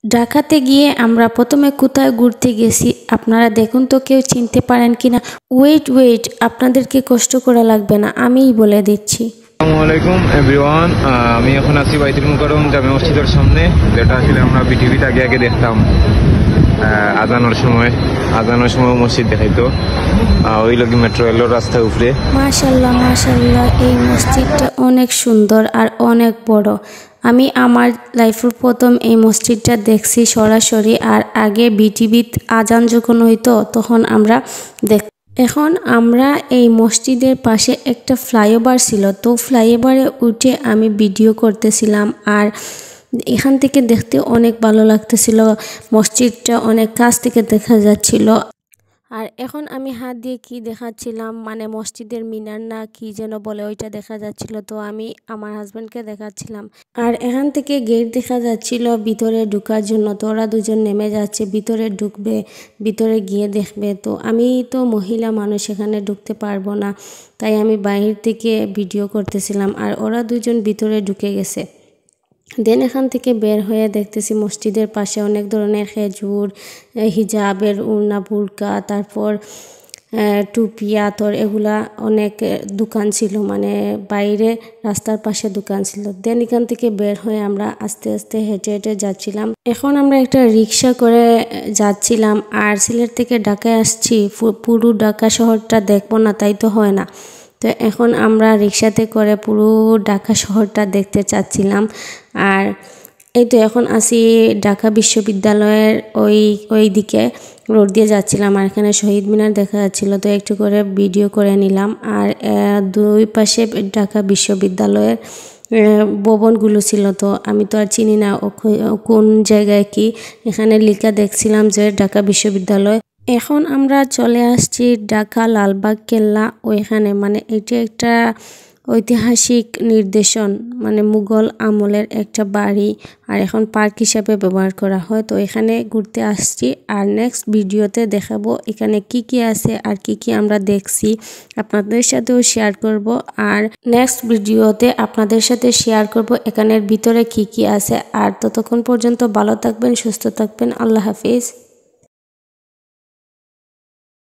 ঢাকাতে গিয়ে আমরা প্রথমে কোথায় ঘুরতে গেছি আপনারা দেখুন তো কেউ চিনতে পারেন কিনা। ওয়েট আপনাদেরকে কষ্ট করা লাগবে না, আমিই বলে দিচ্ছি। আসসালামু আলাইকুম এভরিওয়ান, আমি এখন আছি বাইতুল মুকাররম জামে মসজিদের সামনে, যেটা আসলে আমরা পৃথিবীতে আগে দেখতাম আজানোর সময় মসজিদ দেখাইতো, ওই লোক মেট্রো রেলের রাস্তার উপরে। মাশাআল্লাহ এই মসজিদটা অনেক সুন্দর আর অনেক বড়। আমি আমার লাইফের প্রথম এই মসজিদটা দেখছি সরাসরি, আর আগে বিটিভিত আজান যখন হইতো তখন আমরা এখন আমরা এই মসজিদের পাশে একটা ফ্লাইওভার ছিল, তো ফ্লাইওভারে উঠে আমি ভিডিও করতেছিলাম, আর এখান থেকে দেখতে অনেক ভালো লাগতেছিল। মসজিদটা অনেক কাছ থেকে দেখা যাচ্ছিল। আর এখন আমি হাত দিয়ে কি দেখাচ্ছিলাম, মানে মসজিদের মিনার না কি যেন বলে ওইটা দেখা যাচ্ছিল, তো আমি আমার হাজব্যান্ডকে দেখাচ্ছিলাম। আর এখান থেকে গেট দেখা যাচ্ছিল ভিতরে ঢুকার জন্য, তো ওরা দুজন নেমে যাচ্ছে, ভিতরে ঢুকবে, ভিতরে গিয়ে দেখবে। তো আমি তো মহিলা মানুষ, এখানে ঢুকতে পারবো না, তাই আমি বাইরে থেকে ভিডিও করতেছিলাম, আর ওরা দুজন ভিতরে ঢুকে গেছে। দেন এখান থেকে বের হয়ে দেখতেছি মসজিদের পাশে অনেক ধরনের খেজুর, হিজাবের উড়না, বুরকা, তারপর টুপি, আতর, এগুলা অনেক দোকান ছিল, মানে বাইরে রাস্তার পাশে দোকান ছিল। দেন এখান থেকে বের হয়ে আমরা আস্তে আস্তে হেঁটে হেঁটে যাচ্ছিলাম। এখন আমরা একটা রিক্সা করে যাচ্ছিলাম, আর সিলেট থেকে ঢাকায় আসছি, পুরো ঢাকা শহরটা দেখবো না তাই তো হয় না, তো এখন আমরা রিক্সাতে করে পুরো ঢাকা শহরটা দেখতে চাচ্ছিলাম। আর এই তো এখন আসি ঢাকা বিশ্ববিদ্যালয়ের ওই দিকে রোড দিয়ে যাচ্ছিলাম, আর এখানে শহীদ মিনার দেখা যাচ্ছিল, তো একটু করে ভিডিও করে নিলাম। আর দুই পাশে ঢাকা বিশ্ববিদ্যালয়ের ভবনগুলো ছিল, তো আমি তো আর চিনি না কোন জায়গায় কি, এখানে লেখা দেখছিলাম যে ঢাকা বিশ্ববিদ্যালয়। এখন আমরা চলে আসছি ঢাকা লালবাগ কেল্লা ওইখানে, মানে এটা একটা ঐতিহাসিক নিদর্শন, মানে মুঘল আমলের একটা বাড়ি, আর এখন পার্ক হিসাবে ব্যবহার করা হয়। তো এখানে ঘুরতে আসছি, আর নেক্সট ভিডিওতে দেখাবো এখানে কি কি আছে আর কি কি আমরা দেখছি, আপনাদের সাথেও শেয়ার করব। আর নেক্সট ভিডিওতে আপনাদের সাথে শেয়ার করব এখানের ভিতরে কি কি আছে। আর ততক্ষণ পর্যন্ত ভালো থাকবেন, সুস্থ থাকবেন, আল্লাহ হাফিজ।